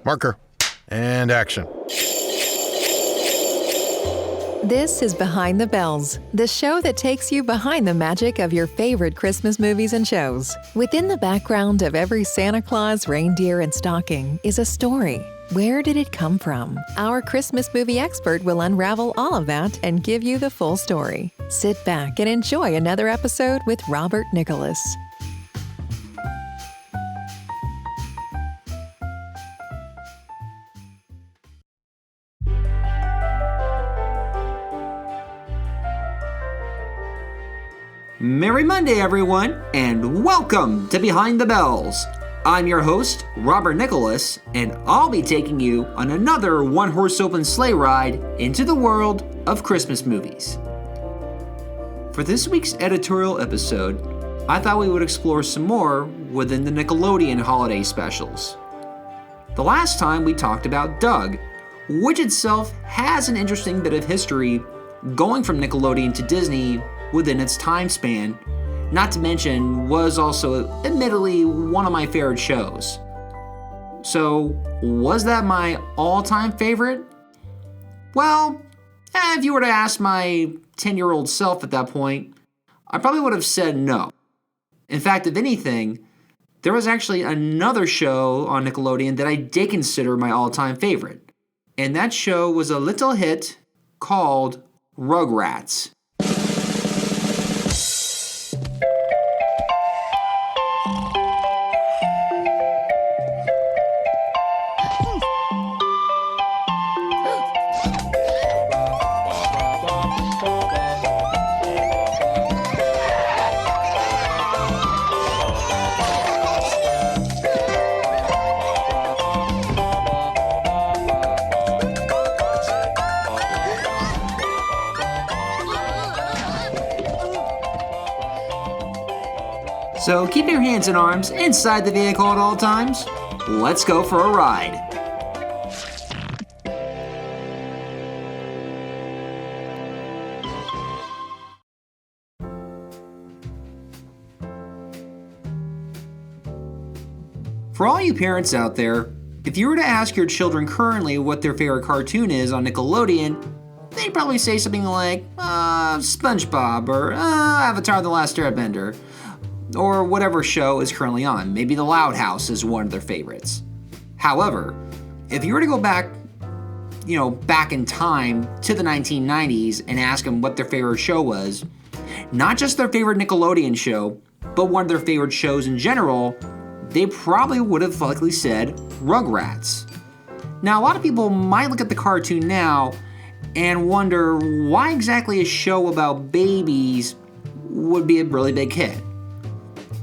Marker. And action. This is Behind the Bells, the show that takes you behind the magic of your favorite Christmas movies and shows. Within the background of every Santa Claus, reindeer, and stocking is a story. Where did it come from? Our Christmas movie expert will unravel all of that and give you the full story. Sit back and enjoy another episode with Robert Nicholas. Merry Monday, everyone, and welcome to Behind the Bells. I'm your host, Robert Nicholas, and I'll be taking you on another one-horse open sleigh ride into the world of Christmas movies. For this week's editorial episode, I thought we would explore some more within the Nickelodeon holiday specials. The last time we talked about Doug, which itself has an interesting bit of history going from Nickelodeon to Disney within its time span, not to mention was also admittedly one of my favorite shows. So, was that my all-time favorite? Well, if you were to ask my 10-year-old self at that point, I probably would have said no. In fact, if anything, there was actually another show on Nickelodeon that I did consider my all-time favorite. And that show was a little hit called Rugrats. So keep your hands and arms inside the vehicle at all times. Let's go for a ride. For all you parents out there, if you were to ask your children currently what their favorite cartoon is on Nickelodeon, they'd probably say something like, SpongeBob, or Avatar: The Last Airbender, or whatever show is currently on. Maybe The Loud House is one of their favorites. However, if you were to go back in time to the 1990s and ask them what their favorite show was, not just their favorite Nickelodeon show, but one of their favorite shows in general, they probably would have likely said Rugrats. Now, a lot of people might look at the cartoon now and wonder why exactly a show about babies would be a really big hit.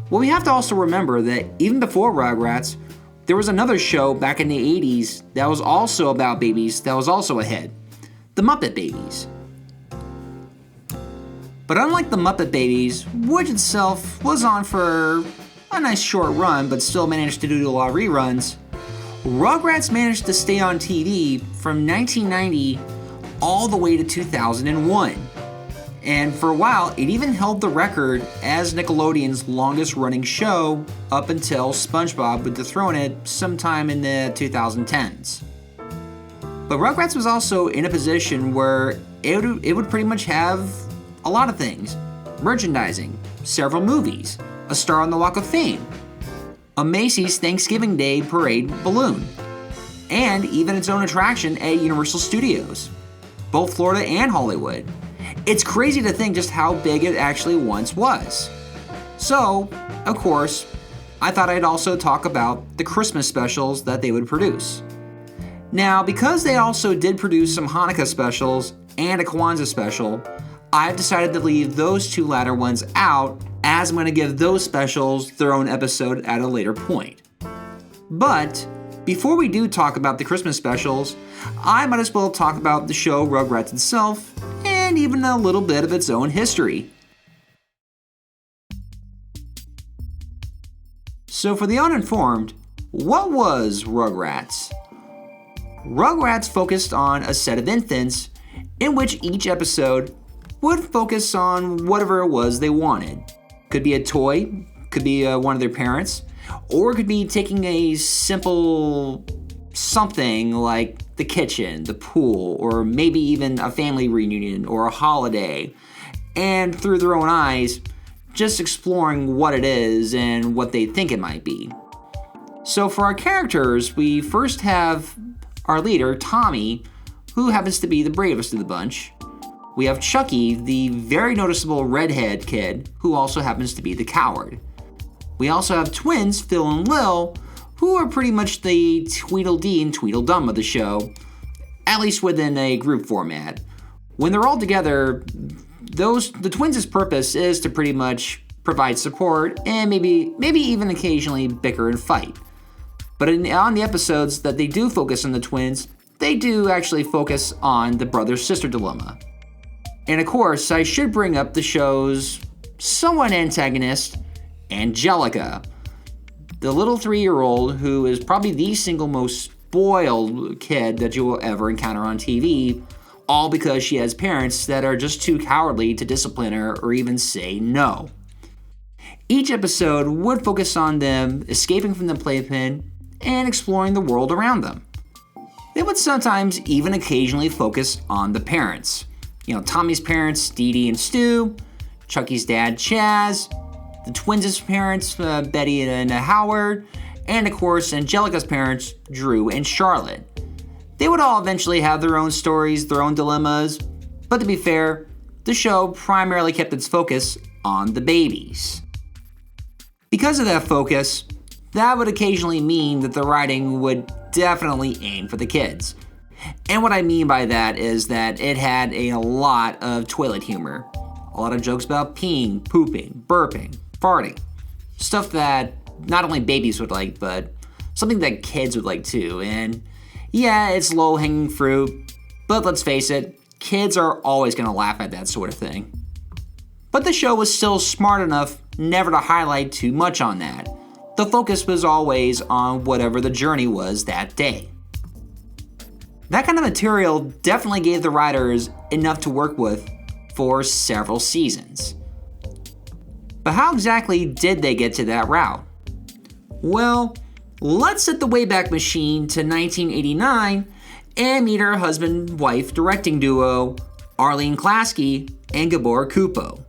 Well, we have to also remember that even before Rugrats, there was another show back in the 80s that was also about babies that was also a hit, The Muppet Babies. But unlike The Muppet Babies, which itself was on for a nice short run but still managed to do a lot of reruns, Rugrats managed to stay on TV from 1990 all the way to 2001. And for a while, it even held the record as Nickelodeon's longest running show up until SpongeBob would dethrone it sometime in the 2010s. But Rugrats was also in a position where it would pretty much have a lot of things. Merchandising, several movies, a star on the Walk of Fame, a Macy's Thanksgiving Day Parade balloon, and even its own attraction at Universal Studios, both Florida and Hollywood. It's crazy to think just how big it actually once was. So, of course, I thought I'd also talk about the Christmas specials that they would produce. Now, because they also did produce some Hanukkah specials and a Kwanzaa special, I've decided to leave those two latter ones out, as I'm going to give those specials their own episode at a later point. But before we do talk about the Christmas specials, I might as well talk about the show Rugrats itself, and even a little bit of its own history. So for the uninformed, what was Rugrats? Rugrats focused on a set of infants in which each episode would focus on whatever it was they wanted. Could be a toy, could be one of their parents, or it could be taking a simple something like the kitchen, the pool, or maybe even a family reunion or a holiday, and through their own eyes, just exploring what it is and what they think it might be. So for our characters, we first have our leader, Tommy, who happens to be the bravest of the bunch. We have Chucky, the very noticeable redhead kid, who also happens to be the coward. We also have twins, Phil and Lil, who are pretty much the Tweedledee and Tweedledum of the show, at least within a group format. When they're all together, the twins' purpose is to pretty much provide support and maybe even occasionally bicker and fight. But on the episodes that they do focus on the twins, they do actually focus on the brother-sister dilemma. And of course, I should bring up the show's somewhat antagonist, Angelica, the little 3-year-old who is probably the single most spoiled kid that you will ever encounter on TV, all because she has parents that are just too cowardly to discipline her or even say no. Each episode would focus on them escaping from the playpen and exploring the world around them. They would sometimes even occasionally focus on the parents. Tommy's parents, Dee Dee and Stu, Chucky's dad, Chaz, the twins' parents, Betty and Howard, and of course, Angelica's parents, Drew and Charlotte. They would all eventually have their own stories, their own dilemmas, but to be fair, the show primarily kept its focus on the babies. Because of that focus, that would occasionally mean that the writing would definitely aim for the kids. And what I mean by that is that it had a lot of toilet humor. A lot of jokes about peeing, pooping, burping, farting. Stuff that not only babies would like, but something that kids would like too. And yeah, it's low-hanging fruit, but let's face it, kids are always going to laugh at that sort of thing. But the show was still smart enough never to highlight too much on that. The focus was always on whatever the journey was that day. That kind of material definitely gave the writers enough to work with for several seasons. But how exactly did they get to that route? Well, let's set the Wayback Machine to 1989 and meet our husband-wife directing duo, Arlene Klasky and Gabor Kupo.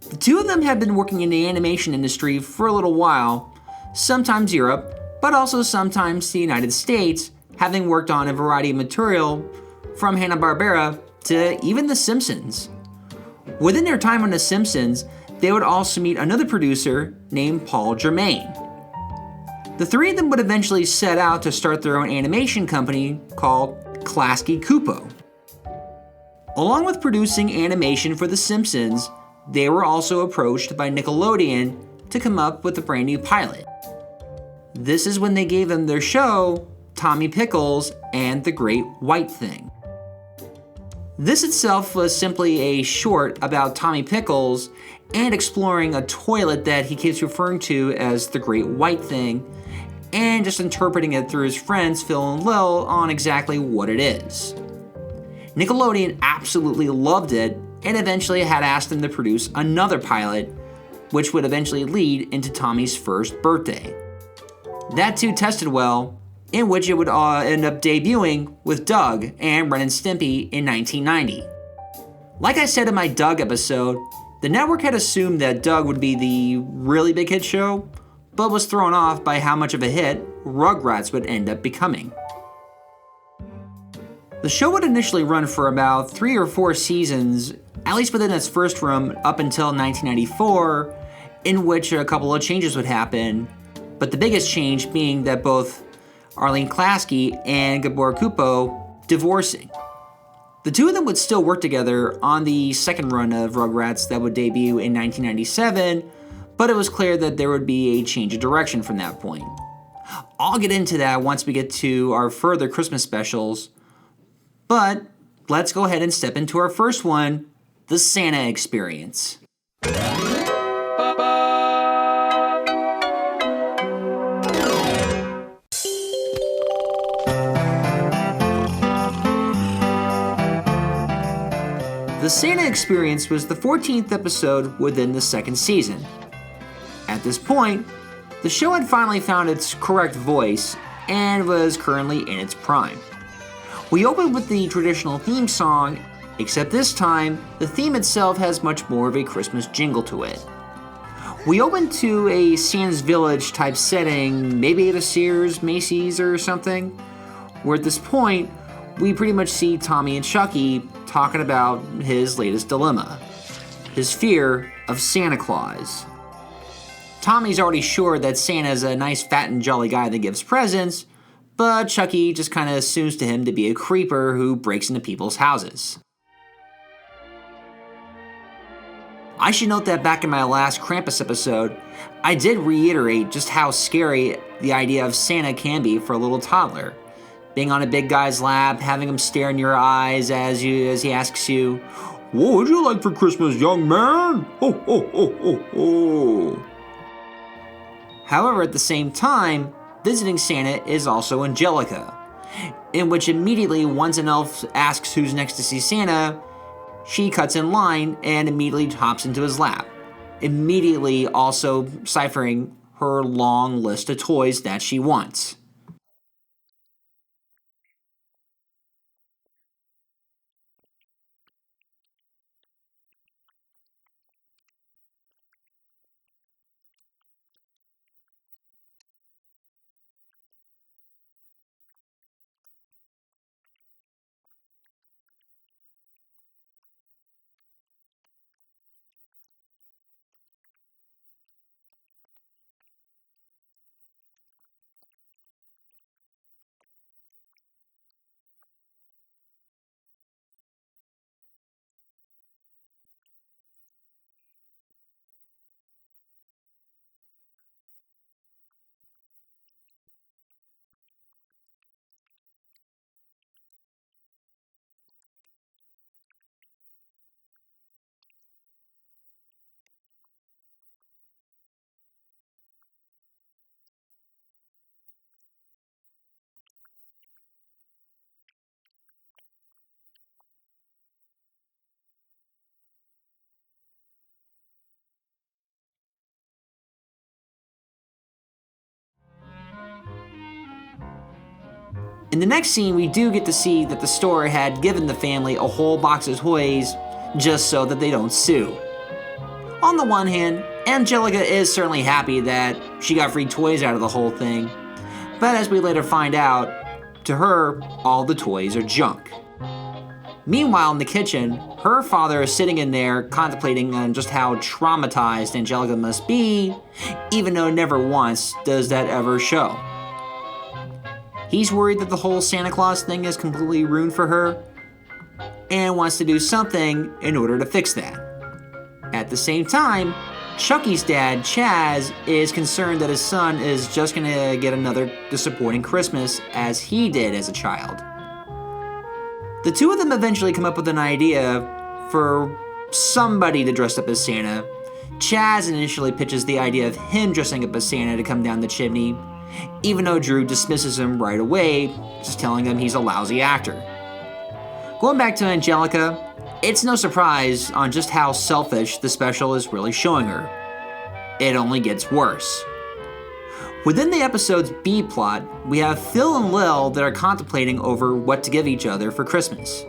The two of them have been working in the animation industry for a little while, sometimes Europe, but also sometimes the United States, having worked on a variety of material from Hanna-Barbera to even The Simpsons. Within their time on The Simpsons, they would also meet another producer named Paul Germain. The three of them would eventually set out to start their own animation company called Klasky Kupo. Along with producing animation for The Simpsons, they were also approached by Nickelodeon to come up with a brand new pilot. This is when they gave them their show, Tommy Pickles and the Great White Thing. This itself was simply a short about Tommy Pickles and exploring a toilet that he keeps referring to as the Great White Thing, and just interpreting it through his friends Phil and Lil on exactly what it is. Nickelodeon absolutely loved it and eventually had asked them to produce another pilot, which would eventually lead into Tommy's first birthday. That too tested well, in which it would end up debuting with Doug and Ren and Stimpy in 1990. Like I said in my Doug episode, the network had assumed that Doug would be the really big hit show, but was thrown off by how much of a hit Rugrats would end up becoming. The show would initially run for about 3 or 4 seasons, at least within its first run up until 1994, in which a couple of changes would happen, but the biggest change being that both Arlene Klasky and Gabor Kupo divorcing. The two of them would still work together on the second run of Rugrats that would debut in 1997, but it was clear that there would be a change of direction from that point. I'll get into that once we get to our further Christmas specials, but let's go ahead and step into our first one, the Santa Experience. The Santa Experience was the 14th episode within the second season. At this point, the show had finally found its correct voice and was currently in its prime. We opened with the traditional theme song, except this time, the theme itself has much more of a Christmas jingle to it. We opened to a Santa's Village type setting, maybe at a Sears, Macy's or something, where at this point, we pretty much see Tommy and Chucky talking about his latest dilemma, his fear of Santa Claus. Tommy's already sure that Santa's a nice fat and jolly guy that gives presents, but Chucky just kind of assumes to him to be a creeper who breaks into people's houses. I should note that back in my last Krampus episode, I did reiterate just how scary the idea of Santa can be for a little toddler. Being on a big guy's lap, having him stare in your eyes as he asks you, "What would you like for Christmas, young man?" Oh, oh, oh, oh, oh. However, at the same time, visiting Santa is also Angelica, in which immediately once an elf asks who's next to see Santa, she cuts in line and immediately hops into his lap, immediately also ciphering her long list of toys that she wants. In the next scene, we do get to see that the store had given the family a whole box of toys just so that they don't sue. On the one hand, Angelica is certainly happy that she got free toys out of the whole thing, but as we later find out, to her, all the toys are junk. Meanwhile, in the kitchen, her father is sitting in there contemplating on just how traumatized Angelica must be, even though never once does that ever show. He's worried that the whole Santa Claus thing is completely ruined for her and wants to do something in order to fix that. At the same time, Chucky's dad, Chaz, is concerned that his son is just going to get another disappointing Christmas as he did as a child. The two of them eventually come up with an idea for somebody to dress up as Santa. Chaz initially pitches the idea of him dressing up as Santa to come down the chimney, even though Drew dismisses him right away, just telling him he's a lousy actor. Going back to Angelica, it's no surprise on just how selfish the special is really showing her. It only gets worse. Within the episode's B plot, we have Phil and Lil that are contemplating over what to give each other for Christmas.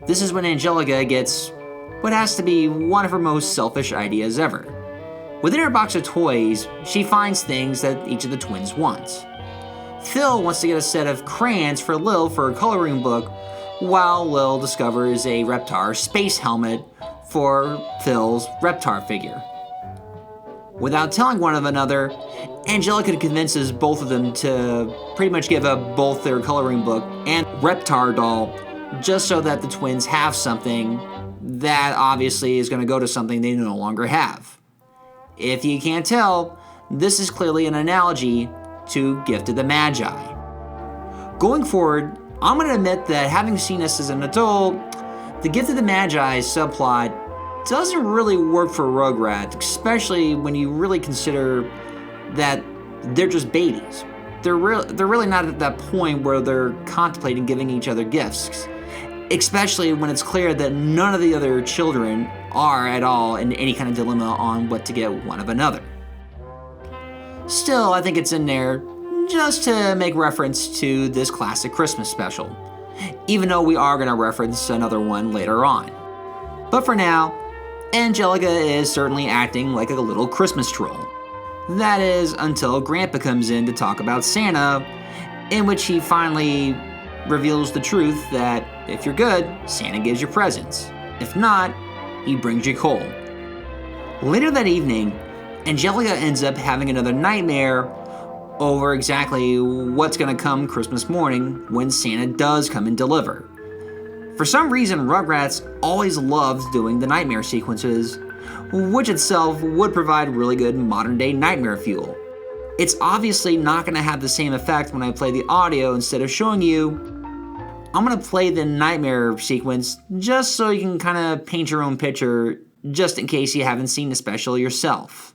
This is when Angelica gets what has to be one of her most selfish ideas ever. Within her box of toys, she finds things that each of the twins wants. Phil wants to get a set of crayons for Lil for a coloring book, while Lil discovers a Reptar space helmet for Phil's Reptar figure. Without telling one of another, Angelica convinces both of them to pretty much give up both their coloring book and Reptar doll, just so that the twins have something that obviously is going to go to something they no longer have. If you can't tell, this is clearly an analogy to Gift of the Magi. Going forward, I'm going to admit that having seen this as an adult, the Gift of the Magi subplot doesn't really work for Rugrats, especially when you really consider that they're just babies. They're really not at that point where they're contemplating giving each other gifts. especially when it's clear that none of the other children are at all in any kind of dilemma on what to get one of another. Still, I think it's in there just to make reference to this classic Christmas special, even though we are going to reference another one later on. But for now, Angelica is certainly acting like a little Christmas troll. That is, until Grandpa comes in to talk about Santa, in which he finally reveals the truth that if you're good, Santa gives you presents. If not, he brings you coal. Later that evening, Angelica ends up having another nightmare over exactly what's going to come Christmas morning when Santa does come and deliver. For some reason, Rugrats always loved doing the nightmare sequences, which itself would provide really good modern-day nightmare fuel. It's obviously not going to have the same effect when I play the audio instead of showing you. I'm going to play the nightmare sequence just so you can kind of paint your own picture, just in case you haven't seen the special yourself.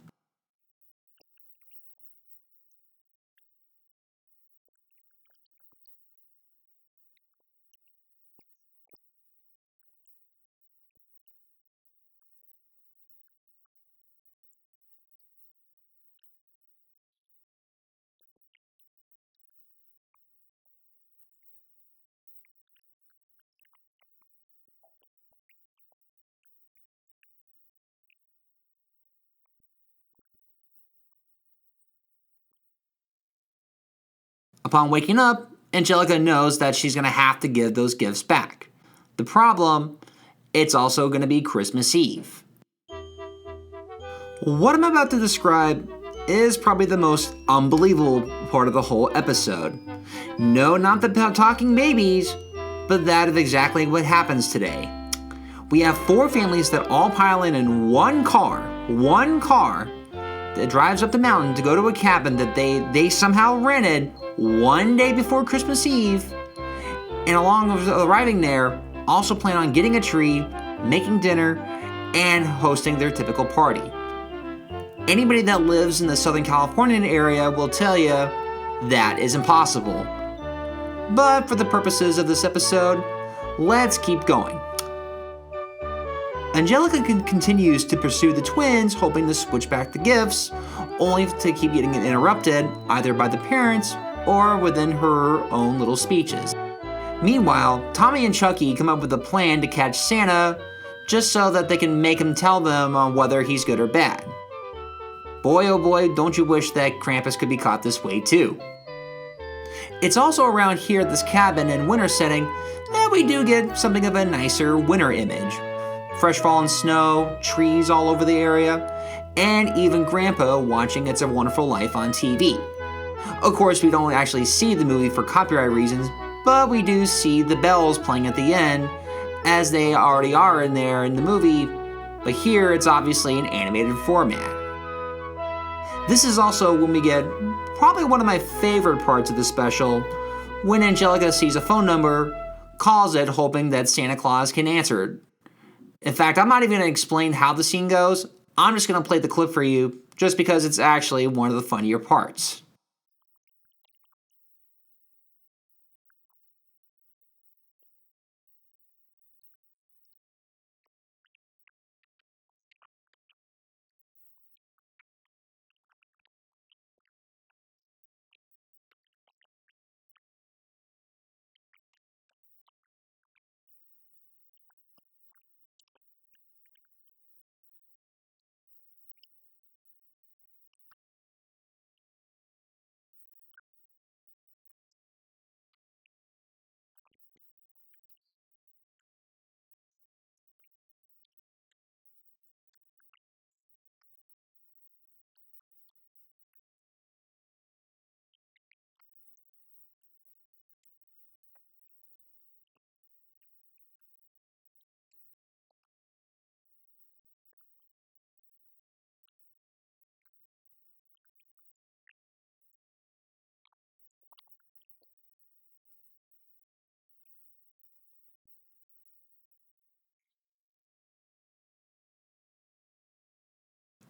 Upon waking up, Angelica knows that she's going to have to give those gifts back. The problem, it's also going to be Christmas Eve. What I'm about to describe is probably the most unbelievable part of the whole episode. No, not the talking babies, but that of exactly what happens today. We have 4 families that all pile in one car that drives up the mountain to go to a cabin that they somehow rented one day before Christmas Eve, and along with arriving there, also plan on getting a tree, making dinner, and hosting their typical party. Anybody that lives in the Southern California area will tell you that is impossible. But for the purposes of this episode, let's keep going. Angelica continues to pursue the twins, hoping to switch back the gifts, only to keep getting interrupted either by the parents or within her own little speeches. Meanwhile, Tommy and Chucky come up with a plan to catch Santa just so that they can make him tell them on whether he's good or bad. Boy oh boy, don't you wish that Krampus could be caught this way too. It's also around here at this cabin and winter setting that we do get something of a nicer winter image. Fresh fallen snow, trees all over the area, and even Grandpa watching It's a Wonderful Life on TV. Of course, we don't actually see the movie for copyright reasons, but we do see the bells playing at the end, as they already are in there in the movie, but here it's obviously an animated format. This is also when we get probably one of my favorite parts of the special, when Angelica sees a phone number, calls it hoping that Santa Claus can answer it. In fact, I'm not even going to explain how the scene goes. I'm just going to play the clip for you, just because it's actually one of the funnier parts.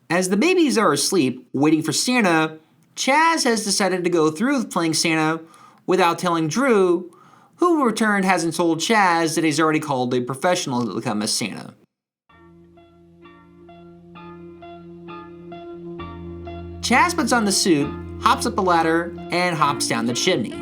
As the babies are asleep, waiting for Santa, Chaz has decided to go through with playing Santa without telling Drew, who in return hasn't told Chaz that he's already called a professional to become a Santa. Chaz puts on the suit, hops up a ladder, and hops down the chimney.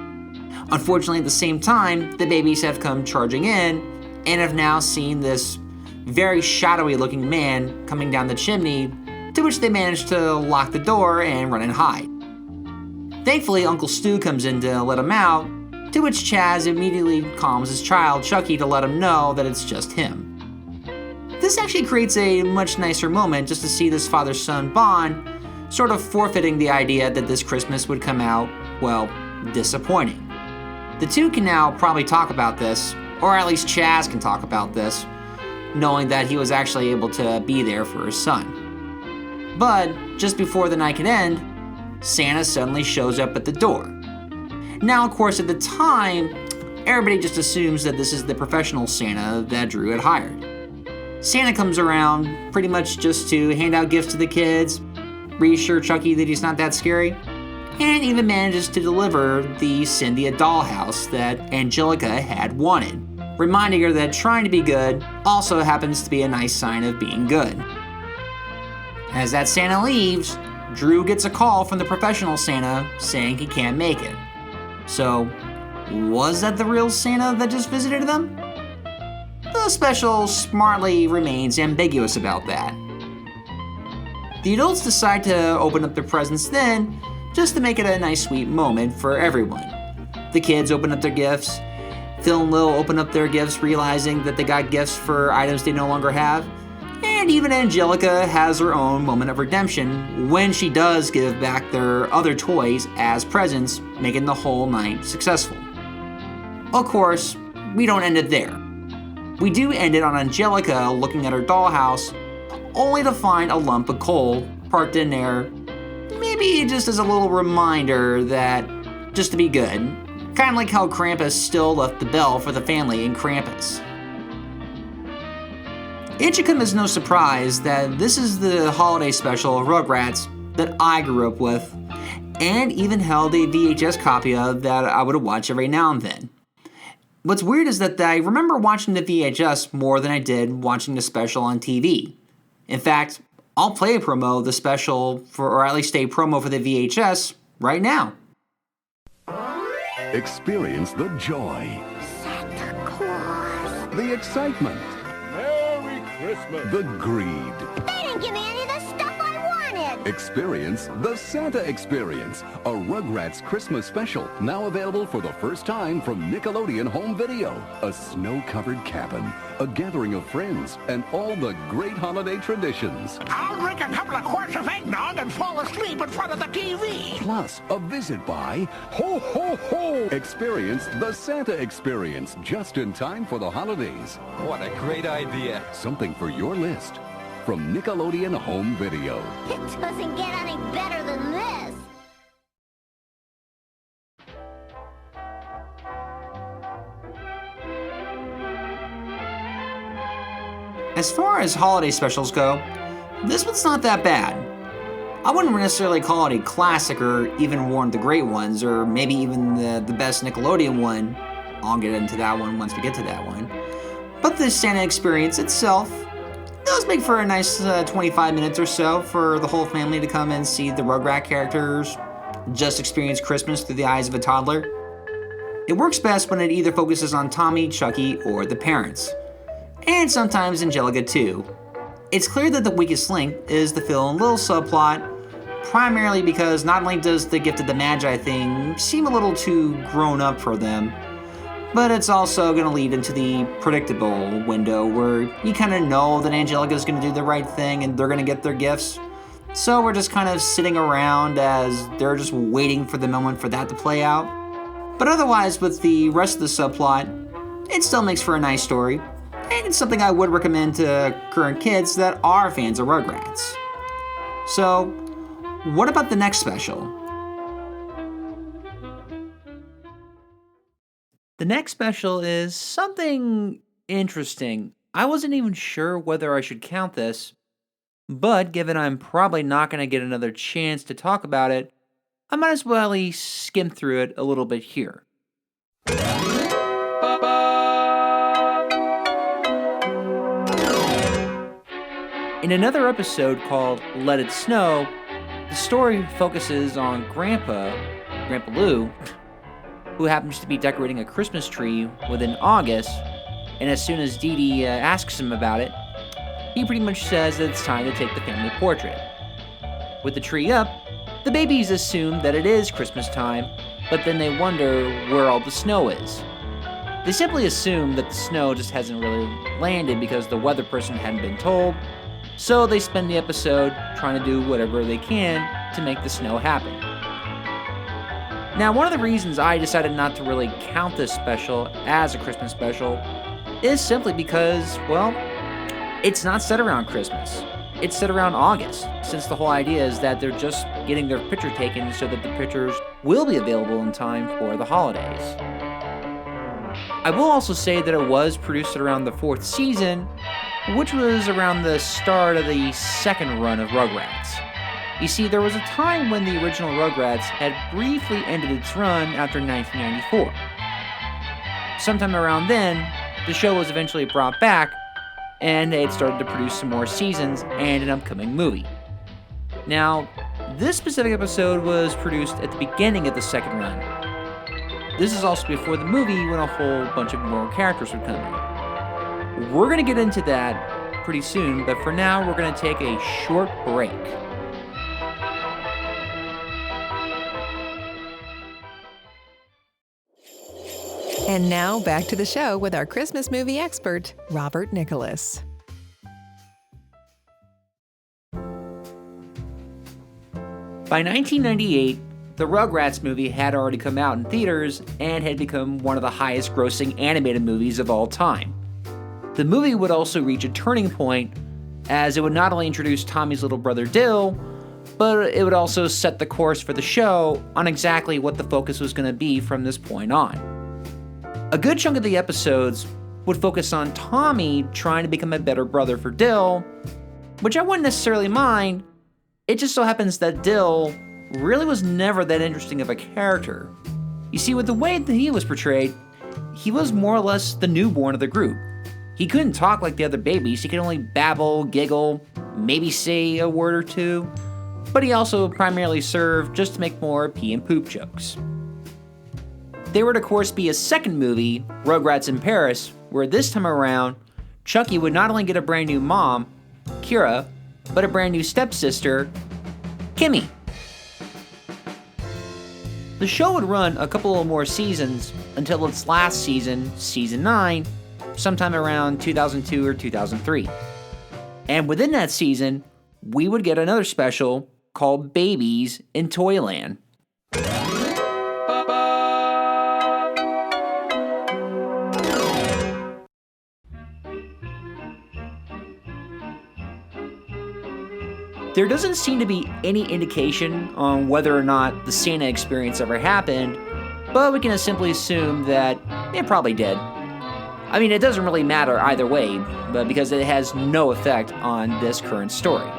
Unfortunately, at the same time, the babies have come charging in and have now seen this very shadowy looking man coming down the chimney, to which they manage to lock the door and run and hide. Thankfully, Uncle Stu comes in to let him out, to which Chaz immediately calms his child, Chucky, to let him know that it's just him. This actually creates a much nicer moment just to see this father-son bond sort of forfeiting the idea that this Christmas would come out, well, disappointing. The two can now probably talk about this, or at least Chaz can talk about this, knowing that he was actually able to be there for his son. But just before the night can end, Santa suddenly shows up at the door. Now, of course, at the time, everybody just assumes that this is the professional Santa that Drew had hired. Santa comes around pretty much just to hand out gifts to the kids, reassure Chucky that he's not that scary, and even manages to deliver the Cindy a dollhouse that Angelica had wanted, reminding her that trying to be good also happens to be a nice sign of being good. As that Santa leaves, Drew gets a call from the professional Santa saying he can't make it. So, was that the real Santa that just visited them? The special smartly remains ambiguous about that. The adults decide to open up their presents then, just to make it a nice sweet moment for everyone. The kids open up their gifts, Phil and Lil open up their gifts realizing that they got gifts for items they no longer have, and even Angelica has her own moment of redemption when she does give back their other toys as presents, making the whole night successful. Of course, we don't end it there. We do end it on Angelica looking at her dollhouse, only to find a lump of coal parked in there, maybe just as a little reminder that just to be good, kind of like how Krampus still left the bell for the family in Krampus. It should come as no surprise that this is the holiday special of Rugrats that I grew up with, and even held a VHS copy of that I would watch every now and then. What's weird is that I remember watching the VHS more than I did watching the special on TV. In fact, I'll play a promo of the special or at least a promo for the VHS right now. Experience the joy, Santa Claus. the excitement, Merry Christmas. the greed. They didn't give me any of the stuff I wanted. Experience the Santa Experience, a Rugrats Christmas special, now available for the first time from Nickelodeon Home Video. A snow-covered cabin, a gathering of friends, and all the great holiday traditions. I'll drink a couple of quarts of eggnog and fall asleep in front of the TV. Plus, a visit by Ho Ho Ho. Experience the Santa Experience, just in time for the holidays. What a great idea. Something for your list. From Nickelodeon Home Video. It doesn't get any better than this. As far as holiday specials go, this one's not that bad. I wouldn't necessarily call it a classic or even one of the great ones, or maybe even the best Nickelodeon one. I'll get into that one once we get to that one. But the Santa Experience itself does make for a nice 25 minutes or so for the whole family to come and see the Rugrat characters just experience Christmas through the eyes of a toddler. It works best when it either focuses on Tommy, Chucky, or the parents. And sometimes Angelica too. It's clear that the weakest link is the Phil and Lil subplot, primarily because not only does the Gift of the Magi thing seem a little too grown up for them, but it's also going to lead into the predictable window where you kind of know that Angelica's going to do the right thing and they're going to get their gifts. So we're just kind of sitting around as they're just waiting for the moment for that to play out. But otherwise, with the rest of the subplot, it still makes for a nice story. And it's something I would recommend to current kids that are fans of Rugrats. So, what about the next special? The next special is something interesting. I wasn't even sure whether I should count this, but given I'm probably not going to get another chance to talk about it, I might as well at least skim through it a little bit here. In another episode called Let It Snow, the story focuses on Grandpa Lou, who happens to be decorating a Christmas tree within August, and as soon as Dee Dee asks him about it, he pretty much says that it's time to take the family portrait. With the tree up, the babies assume that it is Christmas time, but then they wonder where all the snow is. They simply assume that the snow just hasn't really landed because the weather person hadn't been told, so they spend the episode trying to do whatever they can to make the snow happen. Now, one of the reasons I decided not to really count this special as a Christmas special is simply because, well, it's not set around Christmas. It's set around August, since the whole idea is that they're just getting their picture taken so that the pictures will be available in time for the holidays. I will also say that it was produced around the 4th season, which was around the start of the second run of Rugrats. You see, there was a time when the original Rugrats had briefly ended its run after 1994. Sometime around then, the show was eventually brought back, and they had started to produce some more seasons and an upcoming movie. Now, this specific episode was produced at the beginning of the second run. This is also before the movie when a whole bunch of more characters would come in. We're going to get into that pretty soon, but for now, we're going to take a short break. And now back to the show with our Christmas movie expert, Robert Nicholas. By 1998, the Rugrats movie had already come out in theaters and had become one of the highest grossing animated movies of all time. The movie would also reach a turning point, as it would not only introduce Tommy's little brother Dill, but it would also set the course for the show on exactly what the focus was going to be from this point on. A good chunk of the episodes would focus on Tommy trying to become a better brother for Dill, which I wouldn't necessarily mind. It just so happens that Dill really was never that interesting of a character. You see, with the way that he was portrayed, he was more or less the newborn of the group. He couldn't talk like the other babies, he could only babble, giggle, maybe say a word or two, but he also primarily served just to make more pee and poop jokes. There would of course be a second movie, Rugrats in Paris, where this time around, Chucky would not only get a brand new mom, Kira, but a brand new stepsister, Kimmy. The show would run a couple of more seasons until its last season, season 9, sometime around 2002 or 2003. And within that season, we would get another special called Babies in Toyland. There doesn't seem to be any indication on whether or not the Santa experience ever happened, but we can simply assume that it probably did. I mean, it doesn't really matter either way, but because it has no effect on this current story.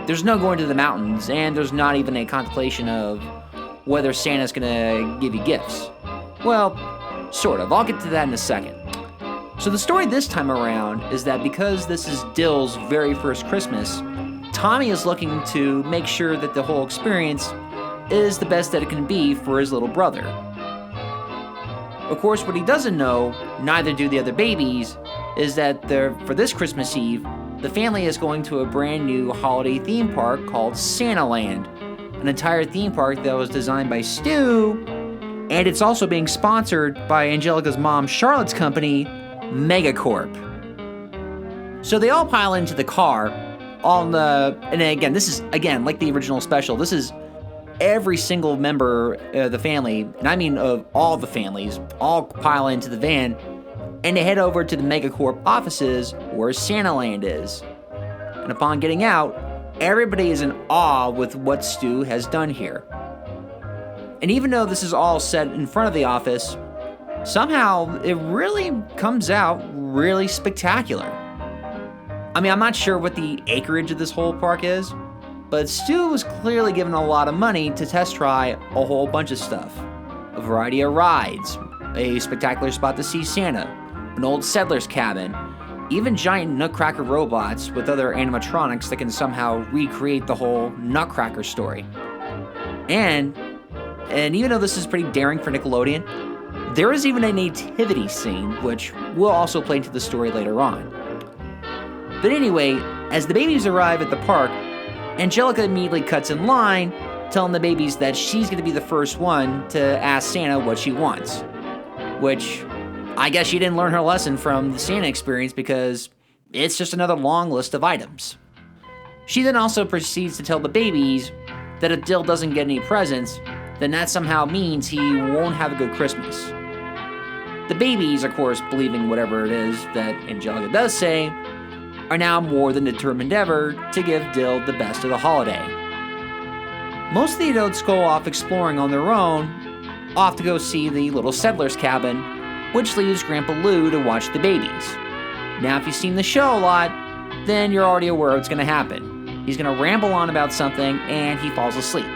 There's no going to the mountains, and there's not even a contemplation of whether Santa's gonna give you gifts. Well, sort of. I'll get to that in a second. So the story this time around is that because this is Dill's very first Christmas, Tommy is looking to make sure that the whole experience is the best that it can be for his little brother. Of course, what he doesn't know, neither do the other babies, is that for this Christmas Eve, the family is going to a brand new holiday theme park called Santaland, an entire theme park that was designed by Stu, and it's also being sponsored by Angelica's mom Charlotte's company, Megacorp. So they all pile into the car, and again, this is, like the original special, this is every single member of the family, and I mean of all the families, all pile into the van, and they head over to the Megacorp offices where Santaland is. And upon getting out, everybody is in awe with what Stu has done here. And even though this is all set in front of the office, somehow it really comes out really spectacular. I mean, I'm not sure what the acreage of this whole park is, but Stu was clearly given a lot of money to test try a whole bunch of stuff. A variety of rides, a spectacular spot to see Santa, an old settler's cabin, even giant Nutcracker robots with other animatronics that can somehow recreate the whole Nutcracker story. And even though this is pretty daring for Nickelodeon, there is even a nativity scene, which will also play into the story later on. But anyway, as the babies arrive at the park, Angelica immediately cuts in line, telling the babies that she's going to be the first one to ask Santa what she wants. Which, I guess she didn't learn her lesson from the Santa experience because it's just another long list of items. She then also proceeds to tell the babies that if Dill doesn't get any presents, then that somehow means he won't have a good Christmas. The babies, of course, believing whatever it is that Angelica does say, are now more than determined ever to give Dill the best of the holiday. Most of the adults go off exploring on their own, off to go see the little settler's cabin, which leaves Grandpa Lou to watch the babies. Now, if you've seen the show a lot, then you're already aware what's going to happen. He's going to ramble on about something, and he falls asleep.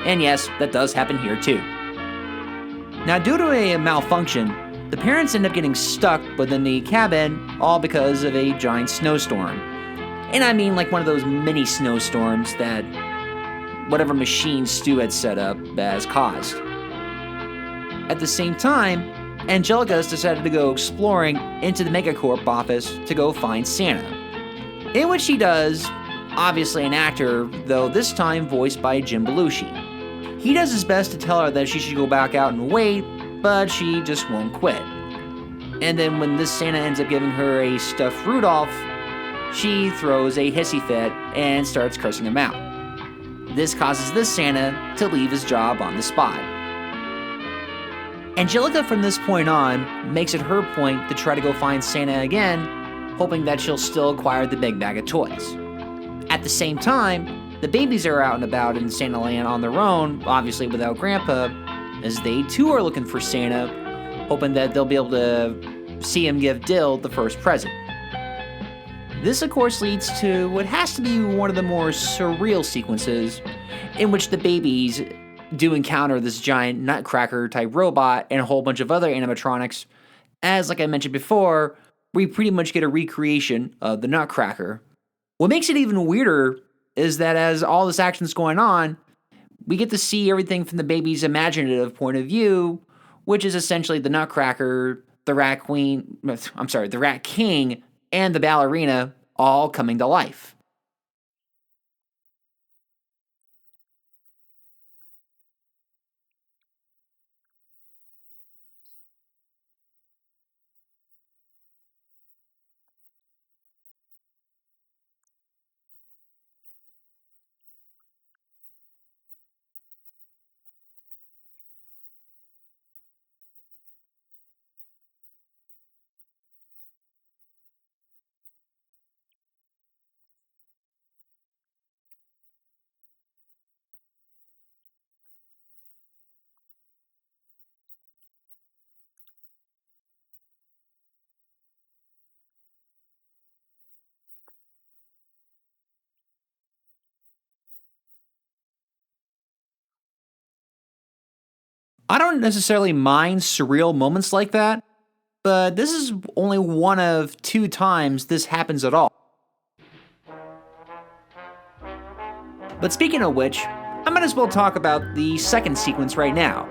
And yes, that does happen here too. Now, due to a malfunction, the parents end up getting stuck within the cabin, all because of a giant snowstorm. And I mean like one of those mini snowstorms that whatever machine Stu had set up has caused. At the same time, Angelica has decided to go exploring into the Megacorp office to go find Santa. In which she does, obviously an actor, though this time voiced by Jim Belushi. He does his best to tell her that she should go back out and wait, but she just won't quit. And then when this Santa ends up giving her a stuffed Rudolph, she throws a hissy fit and starts cursing him out. This causes this Santa to leave his job on the spot. Angelica from this point on makes it her point to try to go find Santa again, hoping that she'll still acquire the big bag of toys. At the same time, the babies are out and about in Santa Land on their own, obviously without Grandpa, as they too are looking for Santa, hoping that they'll be able to see him give Dill the first present. This, of course, leads to what has to be one of the more surreal sequences in which the babies do encounter this giant Nutcracker-type robot and a whole bunch of other animatronics, as, like I mentioned before, we pretty much get a recreation of the Nutcracker. What makes it even weirder is that as all this action's going on, we get to see everything from the baby's imaginative point of view, which is essentially the Nutcracker, the Rat King, and the ballerina all coming to life. I don't necessarily mind surreal moments like that, but this is only one of 2 times this happens at all. But speaking of which, I might as well talk about the second sequence right now.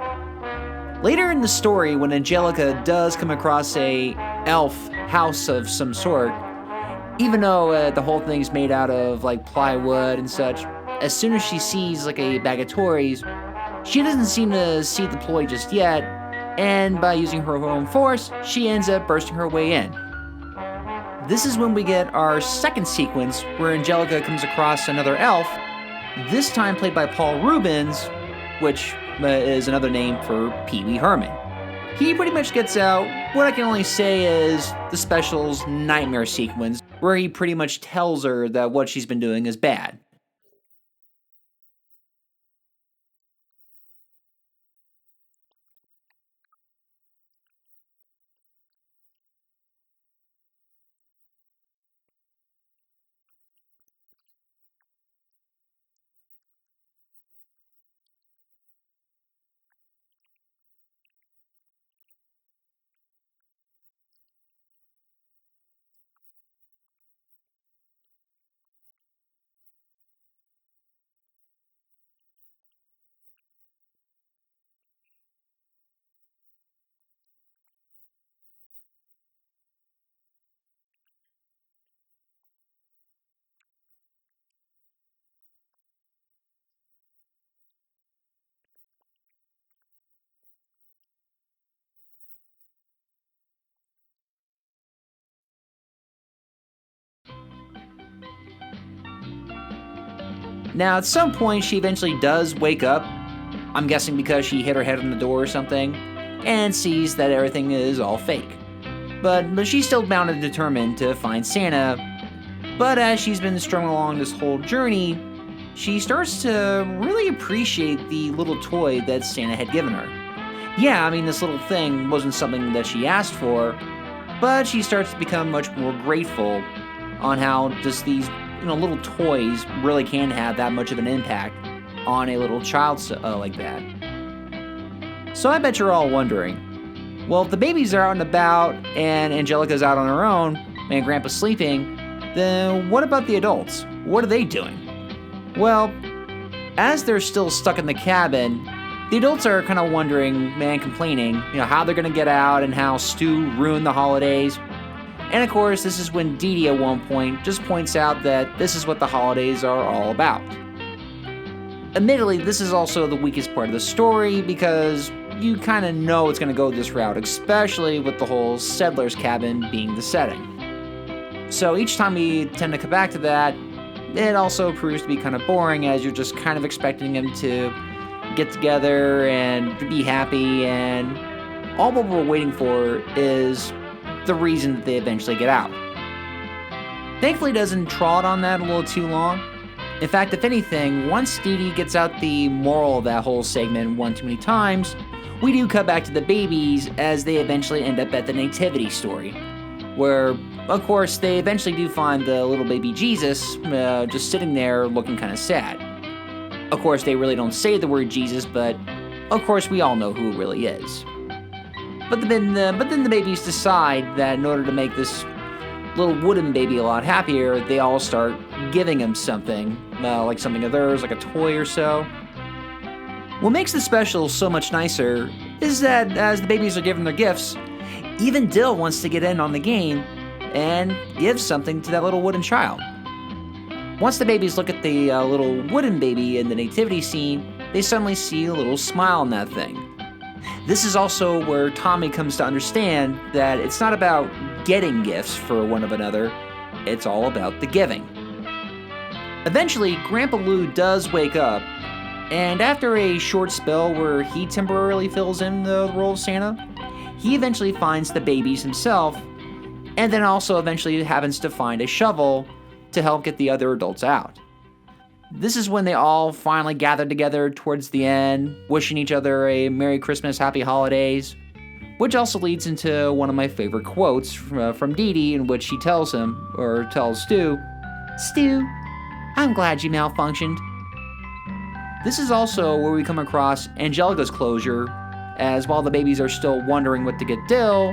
Later in the story, when Angelica does come across a elf house of some sort, even though the whole thing's made out of like plywood and such, as soon as she sees like a bag of toys, she doesn't seem to see the ploy just yet, and by using her own force, she ends up bursting her way in. This is when we get our second sequence where Angelica comes across another elf, this time played by Paul Reubens, which is another name for Pee Wee Herman. He pretty much gets out what I can only say is the special's nightmare sequence, where he pretty much tells her that what she's been doing is bad. Now, at some point, she eventually does wake up, I'm guessing because she hit her head on the door or something, and sees that everything is all fake. But she's still bound and determined to find Santa. But as she's been strung along this whole journey, she starts to really appreciate the little toy that Santa had given her. Yeah, I mean, this little thing wasn't something that she asked for, but she starts to become much more grateful on how just these little toys really can have that much of an impact on a little child like that. So I bet you're all wondering, well, if the babies are out and about and Angelica's out on her own and Grandpa's sleeping, then what about the adults? What are they doing? Well, as they're still stuck in the cabin, the adults are kind of wondering and complaining, how they're going to get out and how Stu ruined the holidays. And of course, this is when Dee Dee at one point just points out that this is what the holidays are all about. Admittedly, this is also the weakest part of the story because you kind of know it's going to go this route, especially with the whole settler's cabin being the setting. So each time we tend to come back to that, it also proves to be kind of boring as you're just kind of expecting them to get together and be happy, and all what we're waiting for is the reason that they eventually get out. Thankfully, it doesn't trot on that a little too long. In fact, if anything, once Dee Dee gets out the moral of that whole segment one too many times, we do cut back to the babies as they eventually end up at the nativity story, where, of course, they eventually do find the little baby Jesus just sitting there looking kind of sad. Of course, they really don't say the word Jesus, but of course we all know who it really is. But then the babies decide that in order to make this little wooden baby a lot happier, they all start giving him something, like something of theirs, like a toy or so. What makes the special so much nicer is that as the babies are given their gifts, even Dill wants to get in on the game and give something to that little wooden child. Once the babies look at the little wooden baby in the nativity scene, they suddenly see a little smile on that thing. This is also where Tommy comes to understand that it's not about getting gifts for one of another, it's all about the giving. Eventually, Grandpa Lou does wake up, and after a short spell where he temporarily fills in the role of Santa, he eventually finds the babies himself, and then also eventually happens to find a shovel to help get the other adults out. This is when they all finally gather together towards the end, wishing each other a Merry Christmas, Happy Holidays, which also leads into one of my favorite quotes from Dee Dee, in which she tells Stu, "Stu, I'm glad you malfunctioned." This is also where we come across Angelica's closure, as while the babies are still wondering what to get Dill,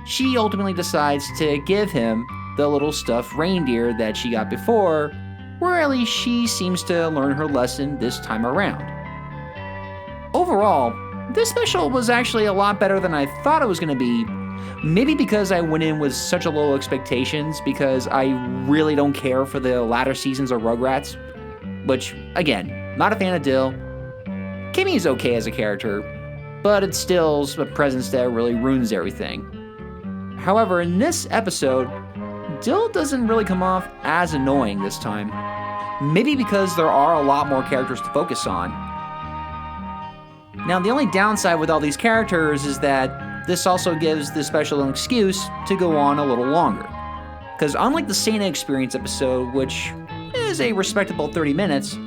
she ultimately decides to give him the little stuffed reindeer that she got before, where at least she seems to learn her lesson this time around. Overall, this special was actually a lot better than I thought it was going to be, maybe because I went in with such a low expectations because I really don't care for the latter seasons of Rugrats, which, again, not a fan of Dill. Kimmy is okay as a character, but it's still a presence that really ruins everything. However, in this episode, Dill doesn't really come off as annoying this time. Maybe because there are a lot more characters to focus on. Now, the only downside with all these characters is that this also gives the special an excuse to go on a little longer. Because unlike the Santa Experience episode, which is a respectable 30 minutes,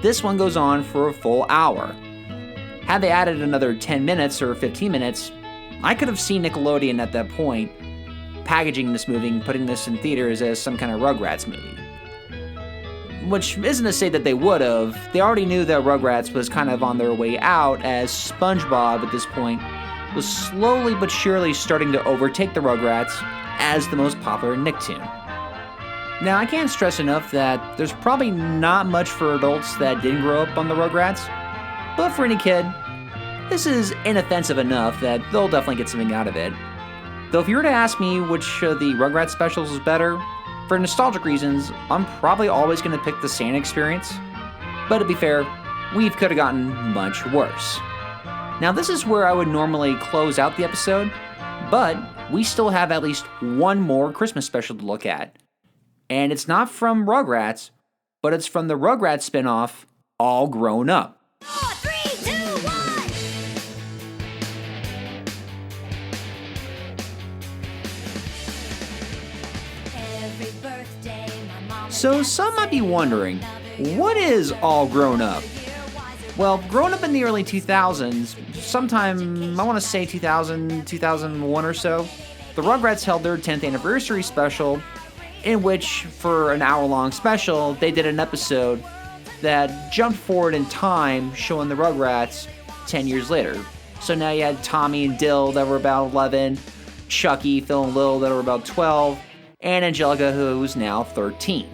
this one goes on for a full hour. Had they added another 10 minutes or 15 minutes, I could have seen Nickelodeon at that point packaging this movie and putting this in theaters as some kind of Rugrats movie. Which isn't to say that they would have. They already knew that Rugrats was kind of on their way out, as SpongeBob at this point was slowly but surely starting to overtake the Rugrats as the most popular Nicktoon. Now, I can't stress enough that there's probably not much for adults that didn't grow up on the Rugrats, but for any kid, this is inoffensive enough that they'll definitely get something out of it. Though if you were to ask me which of the Rugrats specials is better, for nostalgic reasons, I'm probably always going to pick the Santa Experience. But to be fair, we could have gotten much worse. Now, this is where I would normally close out the episode, but we still have at least one more Christmas special to look at. And it's not from Rugrats, but it's from the Rugrats spinoff, All Grown Up. 4, 3, 2, 1. Every birthday, my mom. So some might be wondering, what is All Grown Up? Well, growing up in the early 2000s, sometime, I want to say 2000, 2001 or so, the Rugrats held their 10th anniversary special, in which, for an hour-long special, they did an episode that jumped forward in time, showing the Rugrats 10 years later. So now you had Tommy and Dill that were about 11, Chucky, Phil, and Lil that were about 12, and Angelica, who was now 13.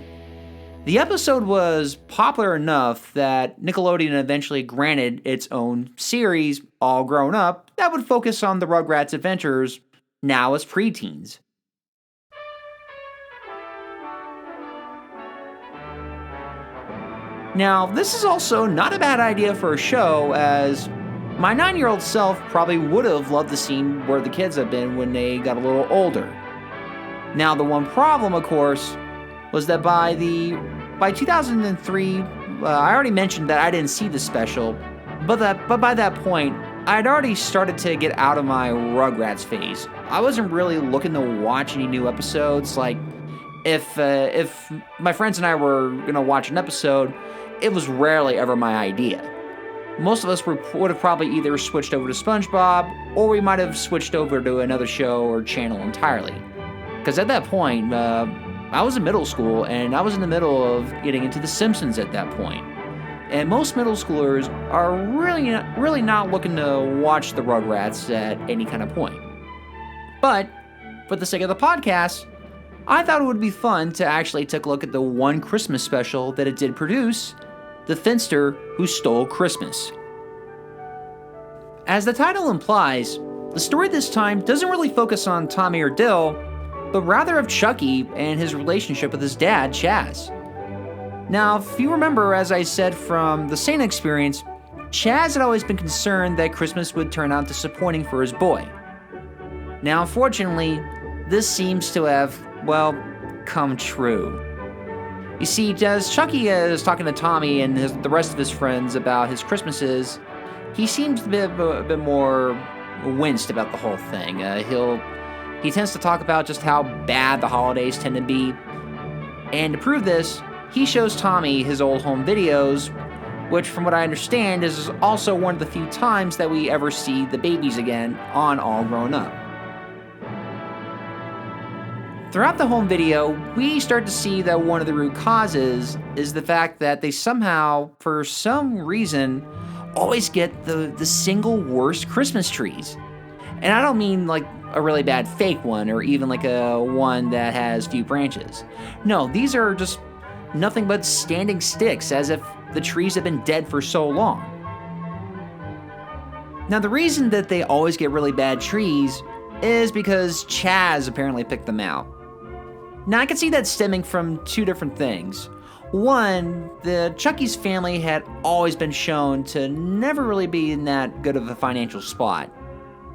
The episode was popular enough that Nickelodeon eventually granted its own series, All Grown Up, that would focus on the Rugrats' adventures, now as preteens. Now, this is also not a bad idea for a show, as my 9-year-old self probably would have loved the scene where the kids have been when they got a little older. Now, the one problem, of course, was that by 2003, I already mentioned that I didn't see the special, but by that point, I had already started to get out of my Rugrats phase. I wasn't really looking to watch any new episodes. Like, if my friends and I were gonna watch an episode, it was rarely ever my idea. Most of us would have probably either switched over to SpongeBob, or we might have switched over to another show or channel entirely. Because at that point, I was in middle school, and I was in the middle of getting into The Simpsons at that point. And most middle schoolers are really not looking to watch the Rugrats at any kind of point. But, for the sake of the podcast, I thought it would be fun to actually take a look at the one Christmas special that it did produce, The Finster Who Stole Christmas. As the title implies, the story this time doesn't really focus on Tommy or Dill, but rather of Chucky and his relationship with his dad, Chaz. Now, if you remember, as I said from the Santa experience, Chaz had always been concerned that Christmas would turn out disappointing for his boy. Now, unfortunately, this seems to have, well, come true. You see, as Chucky is talking to Tommy and the rest of his friends about his Christmases, he seems a bit more winced about the whole thing. He tends to talk about just how bad the holidays tend to be. And to prove this, he shows Tommy his old home videos, which from what I understand is also one of the few times that we ever see the babies again on All Grown Up. Throughout the home video, we start to see that one of the root causes is the fact that they somehow, for some reason, always get the single worst Christmas trees. And I don't mean like a really bad fake one, or even like a one that has few branches. No, these are just nothing but standing sticks, as if the trees have been dead for so long. Now, the reason that they always get really bad trees is because Chaz apparently picked them out. Now, I can see that stemming from two different things. One, the Chucky's family had always been shown to never really be in that good of a financial spot.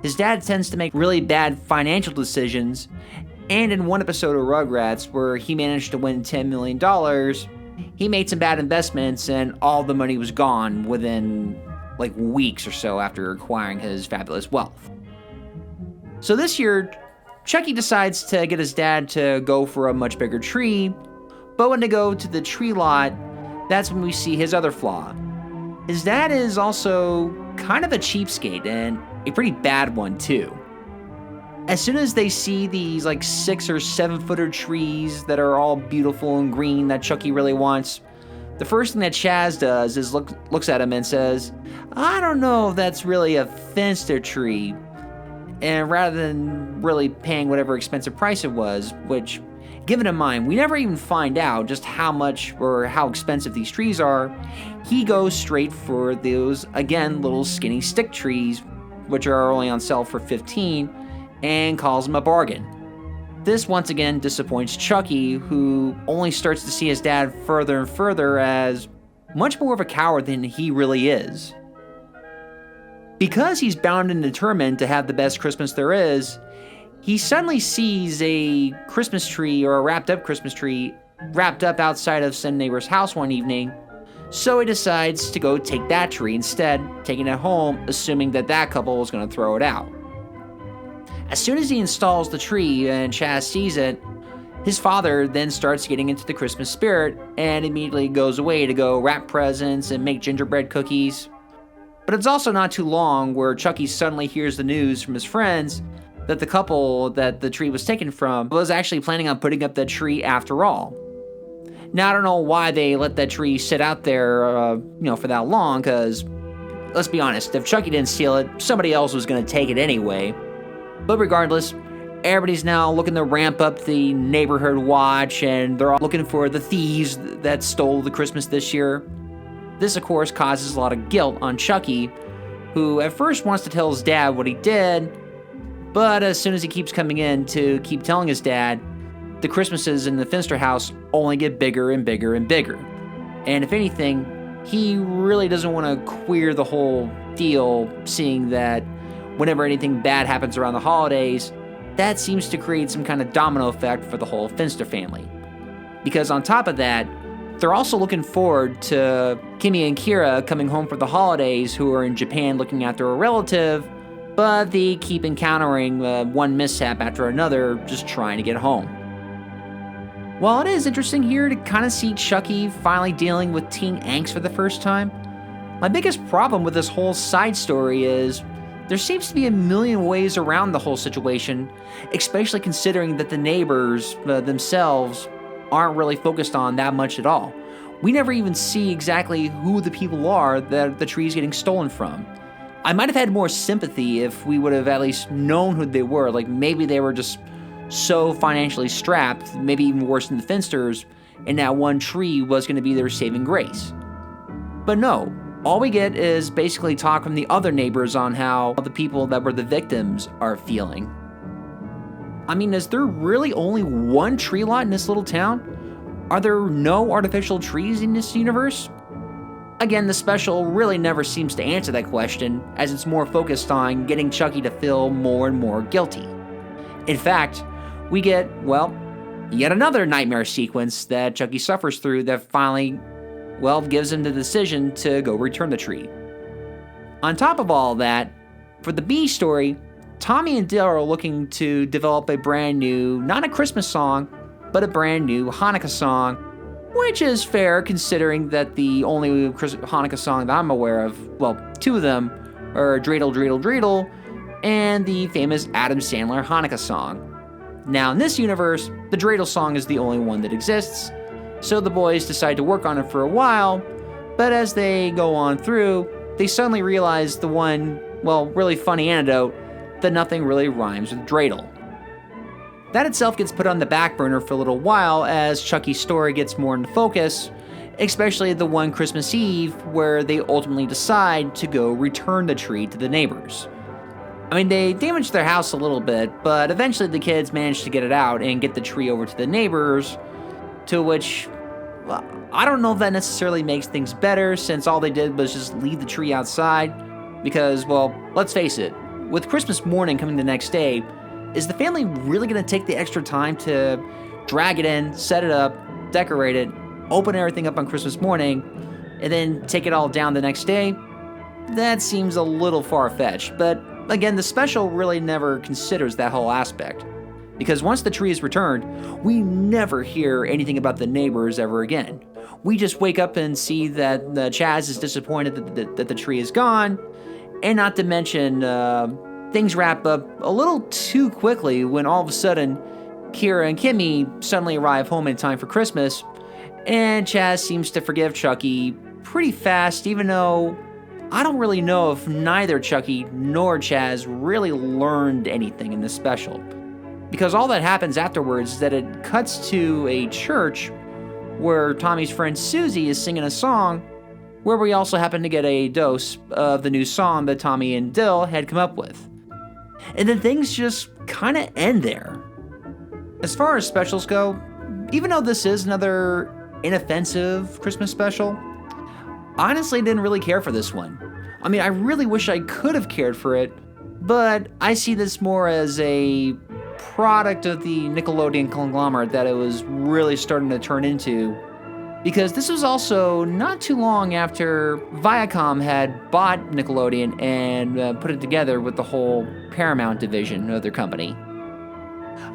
His dad tends to make really bad financial decisions, and in one episode of Rugrats where he managed to win $10 million, he made some bad investments and all the money was gone within like weeks or so after acquiring his fabulous wealth. So this year, Chucky decides to get his dad to go for a much bigger tree, but when they go to the tree lot, that's when we see his other flaw. His dad is also kind of a cheapskate, and a pretty bad one too. As soon as they see these like 6 or 7 footer trees that are all beautiful and green that Chucky really wants, the first thing that Chaz does is looks at him and says, "I don't know if that's really a Fenster tree." And rather than really paying whatever expensive price it was, which, given in mind, we never even find out just how much or how expensive these trees are, he goes straight for those, again, little skinny stick trees, which are only on sale for $15, and calls them a bargain. This once again disappoints Chucky, who only starts to see his dad further and further as much more of a coward than he really is. Because he's bound and determined to have the best Christmas there is, he suddenly sees a Christmas tree or a wrapped up Christmas tree wrapped up outside of some neighbor's house one evening, so he decides to go take that tree instead, taking it home, assuming that that couple was going to throw it out. As soon as he installs the tree and Chaz sees it, his father then starts getting into the Christmas spirit and immediately goes away to go wrap presents and make gingerbread cookies. But it's also not too long where Chucky suddenly hears the news from his friends that the couple that the tree was taken from was actually planning on putting up that tree after all. Now, I don't know why they let that tree sit out there, for that long, because, let's be honest, if Chucky didn't steal it, somebody else was going to take it anyway. But regardless, everybody's now looking to ramp up the neighborhood watch, and they're all looking for the thieves that stole the Christmas this year. This, of course, causes a lot of guilt on Chucky, who at first wants to tell his dad what he did, but as soon as he keeps coming in to keep telling his dad, the Christmases in the Finster house only get bigger and bigger and bigger. And if anything, he really doesn't want to queer the whole deal, seeing that whenever anything bad happens around the holidays, that seems to create some kind of domino effect for the whole Finster family. Because on top of that, they're also looking forward to Kimmy and Kira coming home for the holidays, who are in Japan looking after a relative, but they keep encountering one mishap after another, just trying to get home. While it is interesting here to kind of see Chucky finally dealing with teen angst for the first time, my biggest problem with this whole side story is there seems to be a million ways around the whole situation, especially considering that the neighbors themselves aren't really focused on that much at all. We never even see exactly who the people are that the tree is getting stolen from. I might have had more sympathy if we would have at least known who they were, like maybe they were just so financially strapped, maybe even worse than the Finsters, and that one tree was going to be their saving grace. But no, all we get is basically talk from the other neighbors on how the people that were the victims are feeling. I mean, is there really only one tree lot in this little town? Are there no artificial trees in this universe? Again, the special really never seems to answer that question, as it's more focused on getting Chucky to feel more and more guilty. In fact, we get, yet another nightmare sequence that Chucky suffers through that finally, gives him the decision to go return the tree. On top of all that, for the B story, Tommy and Dale are looking to develop a brand new, not a Christmas song, but a brand new Hanukkah song, which is fair considering that the only Hanukkah song that I'm aware of, two of them, are Dreidel, Dreidel, Dreidel, and the famous Adam Sandler Hanukkah song. Now in this universe, the Dreidel song is the only one that exists, so the boys decide to work on it for a while, but as they go on through, they suddenly realize the one, really funny anecdote, that nothing really rhymes with Dreidel. That itself gets put on the back burner for a little while as Chucky's story gets more into focus, especially the one Christmas Eve where they ultimately decide to go return the tree to the neighbors. I mean, they damaged their house a little bit, but eventually the kids managed to get it out and get the tree over to the neighbors, to which, I don't know if that necessarily makes things better, since all they did was just leave the tree outside, because, let's face it, with Christmas morning coming the next day, is the family really going to take the extra time to drag it in, set it up, decorate it, open everything up on Christmas morning, and then take it all down the next day? That seems a little far-fetched, but again, the special really never considers that whole aspect. Because once the tree is returned, we never hear anything about the neighbors ever again. We just wake up and see that Chaz is disappointed that the tree is gone, and not to mention, things wrap up a little too quickly when all of a sudden, Kira and Kimmy suddenly arrive home in time for Christmas, and Chaz seems to forgive Chucky pretty fast, even though I don't really know if neither Chucky nor Chaz really learned anything in this special. Because all that happens afterwards is that it cuts to a church where Tommy's friend Susie is singing a song, where we also happen to get a dose of the new song that Tommy and Dill had come up with. And then things just kind of end there. As far as specials go, even though this is another inoffensive Christmas special, honestly didn't really care for this one. I mean, I really wish I could have cared for it, but I see this more as a product of the Nickelodeon conglomerate that it was really starting to turn into, because this was also not too long after Viacom had bought Nickelodeon and put it together with the whole Paramount division of their company.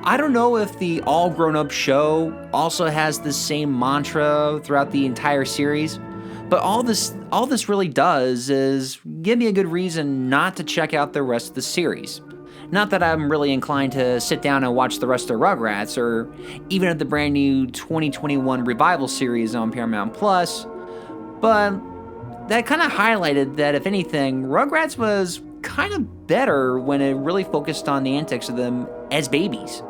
I don't know if the All Grown Up show also has the same mantra throughout the entire series, but all this really does is give me a good reason not to check out the rest of the series. Not that I'm really inclined to sit down and watch the rest of Rugrats, or even at the brand new 2021 revival series on Paramount Plus, but that kind of highlighted that, if anything, Rugrats was kind of better when it really focused on the antics of them as babies.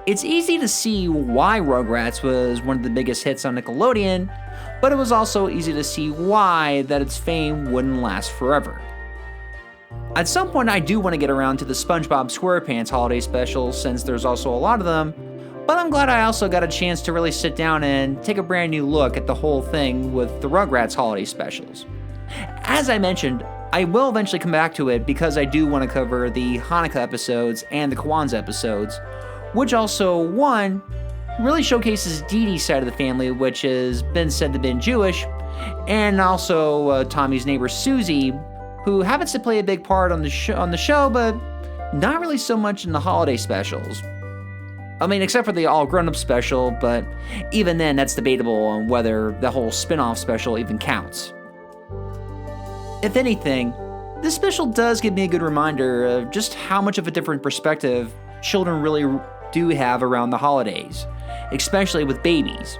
It's easy to see why Rugrats was one of the biggest hits on Nickelodeon, but it was also easy to see why that its fame wouldn't last forever. At some point, I do want to get around to the SpongeBob SquarePants holiday special, since there's also a lot of them, but I'm glad I also got a chance to really sit down and take a brand new look at the whole thing with the Rugrats holiday specials. As I mentioned, I will eventually come back to it because I do want to cover the Hanukkah episodes and the Kwanzaa episodes, which also, one, really showcases Dee Dee's side of the family, which has been said to have been Jewish, and also Tommy's neighbor Susie, who happens to play a big part on the show, but not really so much in the holiday specials. I mean, except for the All Grown Up special, but even then, that's debatable on whether the whole spin-off special even counts. If anything, this special does give me a good reminder of just how much of a different perspective children really do have around the holidays, especially with babies.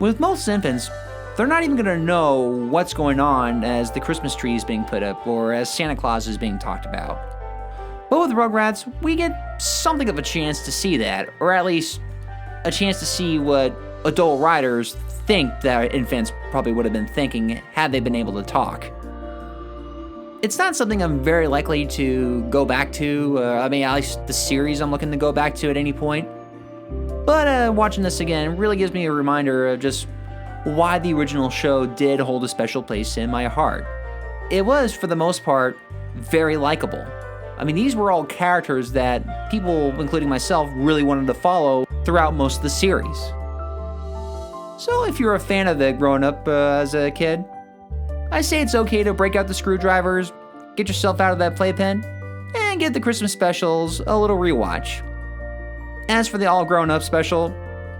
With most infants, they're not even going to know what's going on as the Christmas tree is being put up or as Santa Claus is being talked about. But with Rugrats, we get something of a chance to see that, or at least a chance to see what adult writers think that infants probably would have been thinking had they been able to talk. It's not something I'm very likely to go back to. At least the series I'm looking to go back to at any point. But watching this again really gives me a reminder of just why the original show did hold a special place in my heart. It was, for the most part, very likable. I mean, these were all characters that people, including myself, really wanted to follow throughout most of the series. So if you're a fan of it growing up as a kid, I say it's okay to break out the screwdrivers, get yourself out of that playpen, and give the Christmas specials a little rewatch. As for the All Grown Up special,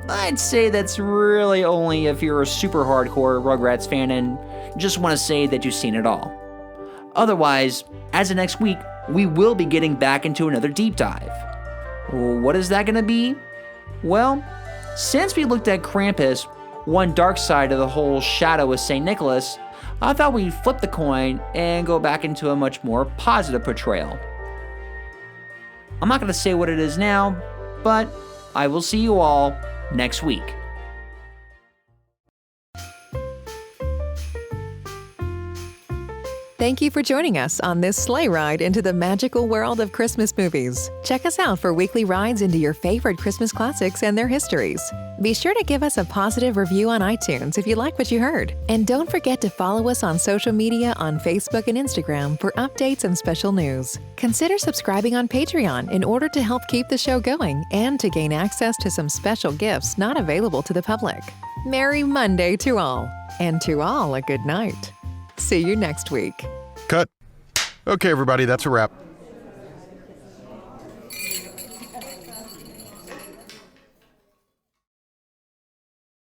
I'd say that's really only if you're a super hardcore Rugrats fan and just want to say that you've seen it all. Otherwise, as of next week, we will be getting back into another deep dive. What is that going to be? Well, since we looked at Krampus, one dark side of the whole shadow of St. Nicholas, I thought we'd flip the coin and go back into a much more positive portrayal. I'm not going to say what it is now, but I will see you all next week. Thank you for joining us on this sleigh ride into the magical world of Christmas movies. Check us out for weekly rides into your favorite Christmas classics and their histories. Be sure to give us a positive review on iTunes if you like what you heard. And don't forget to follow us on social media on Facebook and Instagram for updates and special news. Consider subscribing on Patreon in order to help keep the show going and to gain access to some special gifts not available to the public. Merry Monday to all, and to all a good night. See you next week. Cut. Okay, everybody, that's a wrap.